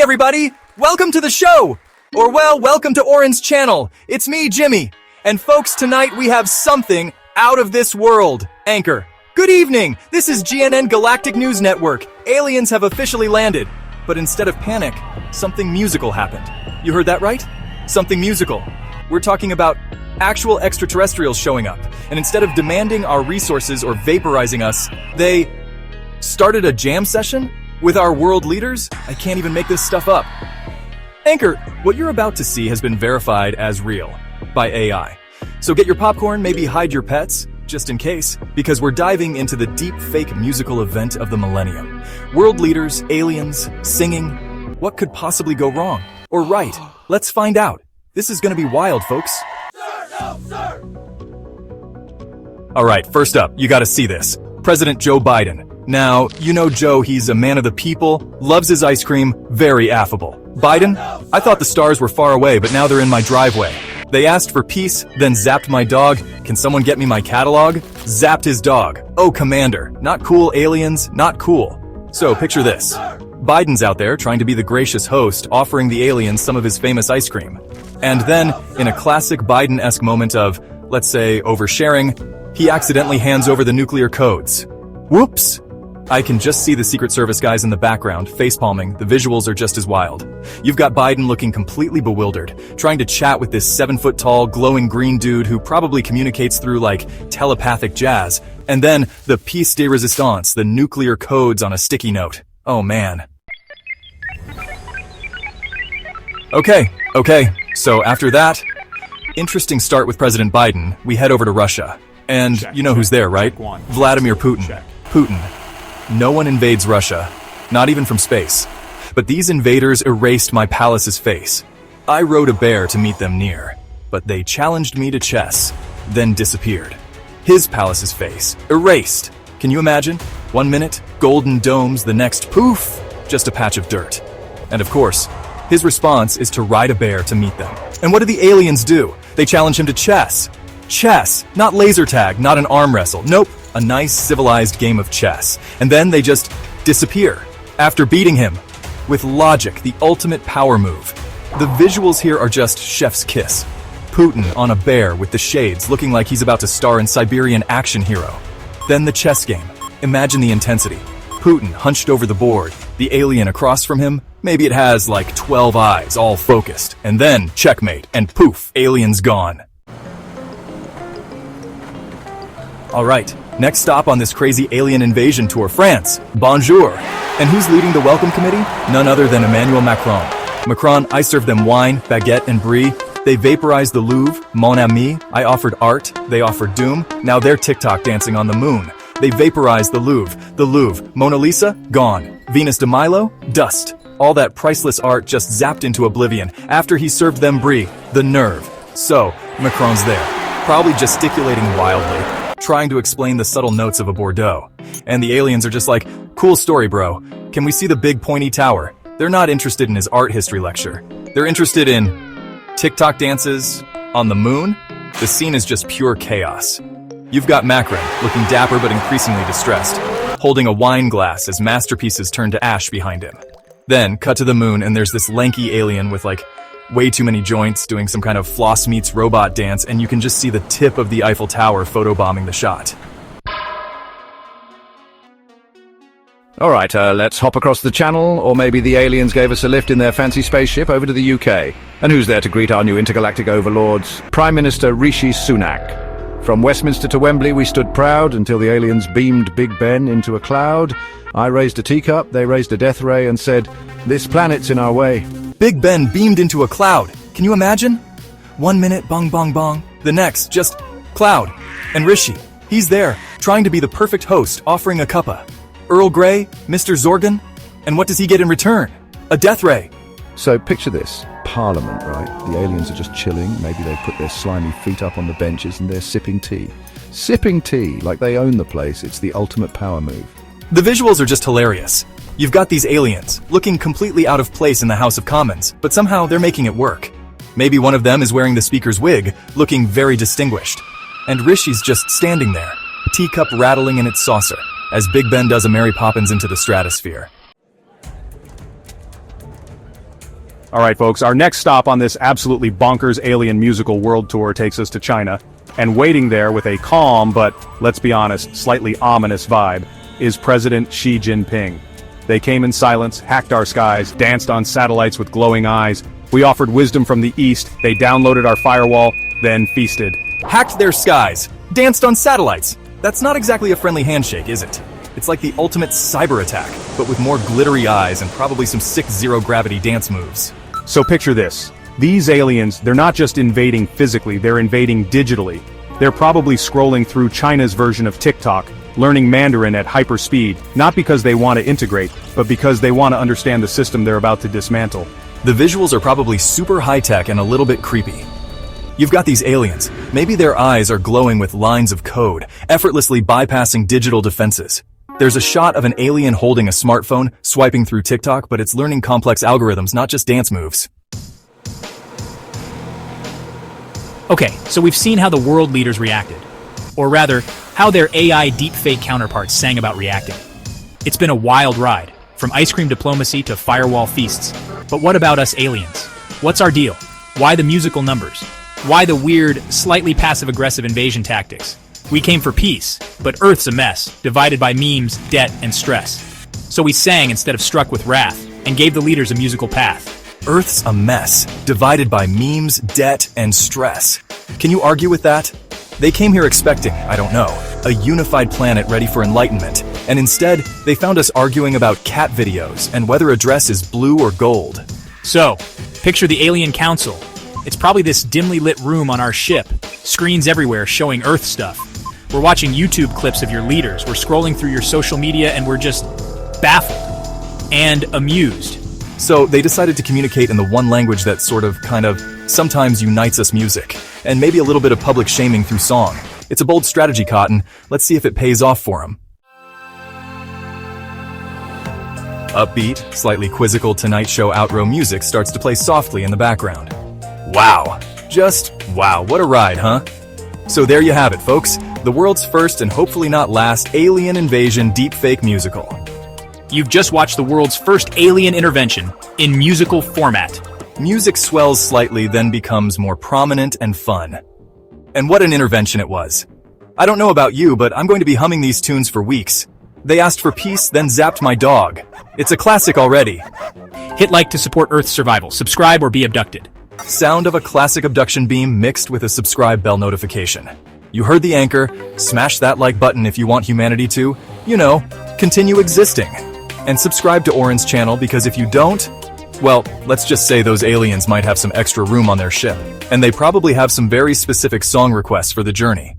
everybody! Welcome to the show! Or well, welcome to Oren's channel. It's me, Jimmy. And folks, tonight we have something out of this world. Anchor. Good evening! This is GNN Galactic News Network. Aliens have officially landed. But instead of panic, something musical happened. You heard that right? Something musical. We're talking about actual extraterrestrials showing up. And instead of demanding our resources or vaporizing us, they started a jam session with our world leaders? I can't even make this stuff up. Anchor, what you're about to see has been verified as real by AI. So get your popcorn, maybe hide your pets, just in case, because we're diving into the Deepfake musical event of the millennium. World leaders, aliens, singing. What could possibly go wrong? Or right? Let's find out. This is gonna be wild, folks. Sir, no, sir! Alright, first up, you gotta see this. President Joe Biden. Now, you know Joe, he's a man of the people, loves his ice cream, very affable. Biden? I thought the stars were far away, but now they're in my driveway. They asked for peace, then zapped my dog. Can someone get me my catalog? Zapped his dog. Oh, Commander. Not cool, aliens, not cool. So, picture this. Biden's out there trying to be the gracious host, offering the aliens some of his famous ice cream. And then, in a classic Biden-esque moment of, let's say, oversharing, he accidentally hands over the nuclear codes. Whoops! I can just see the Secret Service guys in the background, facepalming. The visuals are just as wild. You've got Biden looking completely bewildered, trying to chat with this 7-foot-tall, glowing green dude who probably communicates through, like, telepathic jazz. And then, the pièce de résistance, the nuclear codes on a sticky note. Oh man. Okay. So after that, interesting start with President Biden, we head over to Russia. And you know who's there, right? Vladimir Putin. Putin. No one invades Russia, not even from space. But these invaders erased my palace's face. I rode a bear to meet them near, but they challenged me to chess, then disappeared. His palace's face, erased. Can you imagine? 1 minute, golden domes, the next, poof, just a patch of dirt. And of course, his response is to ride a bear to meet them. And what do the aliens do? They challenge him to chess. Chess, not laser tag, not an arm wrestle. Nope, a nice civilized game of chess. And then they just disappear after beating him. With logic, the ultimate power move. The visuals here are just chef's kiss. Putin on a bear with the shades looking like he's about to star in Siberian Action Hero. Then the chess game. Imagine the intensity. Putin hunched over the board, the alien across from him, maybe it has like 12 eyes all focused. And then checkmate, and poof, alien's gone. Alright, next stop on this crazy alien invasion tour, France. Bonjour. And who's leading the welcome committee? None other than Emmanuel Macron. Macron, I served them wine, baguette, and brie. They vaporized the Louvre, mon ami. I offered art, they offered doom. Now they're TikTok dancing on the moon. They vaporized the Louvre, Mona Lisa, gone. Venus de Milo, dust. All that priceless art just zapped into oblivion after he served them brie. The nerve. So, Macron's there, probably gesticulating wildly, trying to explain the subtle notes of a Bordeaux. And the aliens are just like, cool story, bro. Can we see the big pointy tower? They're not interested in his art history lecture. They're interested in TikTok dances on the moon. The scene is just pure chaos. You've got Macron, looking dapper but increasingly distressed, holding a wine glass as masterpieces turn to ash behind him. Then, cut to the moon, and there's this lanky alien with like way too many joints doing some kind of floss meets robot dance, and you can just see the tip of the Eiffel Tower photobombing the shot. Alright, let's hop across the channel, or maybe the aliens gave us a lift in their fancy spaceship over to the UK. And who's there to greet our new intergalactic overlords? Prime Minister Rishi Sunak. From Westminster to Wembley we stood proud until the aliens beamed Big Ben into a cloud. I raised a teacup, they raised a death ray and said, "This planet's in our way." Big Ben beamed into a cloud. Can you imagine? 1 minute, bong bong bong. The next, just cloud. And Rishi, he's there, trying to be the perfect host, offering a cuppa. Earl Grey, Mr. Zorgan, and what does he get in return? A death ray. So picture this, Parliament, right? The aliens are just chilling, maybe they put their slimy feet up on the benches and they're sipping tea. Sipping tea, like they own the place, it's the ultimate power move. The visuals are just hilarious. You've got these aliens, looking completely out of place in the House of Commons, but somehow they're making it work. Maybe one of them is wearing the speaker's wig, looking very distinguished. And Rishi's just standing there, teacup rattling in its saucer, as Big Ben does a Mary Poppins into the stratosphere. Alright folks, our next stop on this absolutely bonkers alien musical world tour takes us to China, and waiting there with a calm but, let's be honest, slightly ominous vibe, is President Xi Jinping. They came in silence, hacked our skies, danced on satellites with glowing eyes. We offered wisdom from the east, they downloaded our firewall, then feasted. Hacked their skies, danced on satellites. That's not exactly a friendly handshake, is it? It's like the ultimate cyber attack, but with more glittery eyes and probably some sick zero-gravity dance moves. So picture this. These aliens, they're not just invading physically, they're invading digitally. They're probably scrolling through China's version of TikTok, learning Mandarin at hyperspeed, not because they want to integrate, but because they want to understand the system they're about to dismantle. The visuals are probably super high-tech and a little bit creepy. You've got these aliens. Maybe their eyes are glowing with lines of code, effortlessly bypassing digital defenses. There's a shot of an alien holding a smartphone, swiping through TikTok, but it's learning complex algorithms, not just dance moves. Okay, so we've seen how the world leaders reacted. Or rather, how their AI deepfake counterparts sang about reacting. It's been a wild ride, from ice cream diplomacy to firewall feasts. But what about us aliens? What's our deal? Why the musical numbers? Why the weird, slightly passive-aggressive invasion tactics? We came for peace, but Earth's a mess, divided by memes, debt, and stress. So we sang instead of struck with wrath, and gave the leaders a musical path. Earth's a mess, divided by memes, debt, and stress. Can you argue with that? They came here expecting, I don't know, a unified planet ready for enlightenment, and instead, they found us arguing about cat videos and whether a dress is blue or gold. So, picture the alien council. It's probably this dimly lit room on our ship, screens everywhere showing Earth stuff. We're watching YouTube clips of your leaders, we're scrolling through your social media, and we're just baffled and amused. So they decided to communicate in the one language that sometimes unites us: music, and maybe a little bit of public shaming through song. It's a bold strategy, Cotton. Let's see if it pays off for them. Upbeat, slightly quizzical Tonight Show outro music starts to play softly in the background. Wow. Just wow, what a ride, huh? So there you have it, folks. The world's first and hopefully not last alien invasion deepfake musical. You've just watched the world's first alien intervention in musical format. Music swells slightly, then becomes more prominent and fun. And what an intervention it was. I don't know about you, but I'm going to be humming these tunes for weeks. They asked for peace, then zapped my dog. It's a classic already. Hit like to support Earth's survival. Subscribe or be abducted. Sound of a classic abduction beam mixed with a subscribe bell notification. You heard the anchor. Smash that like button if you want humanity to, continue existing. And subscribe to Oren's channel, because if you don't, well, let's just say those aliens might have some extra room on their ship. And they probably have some very specific song requests for the journey.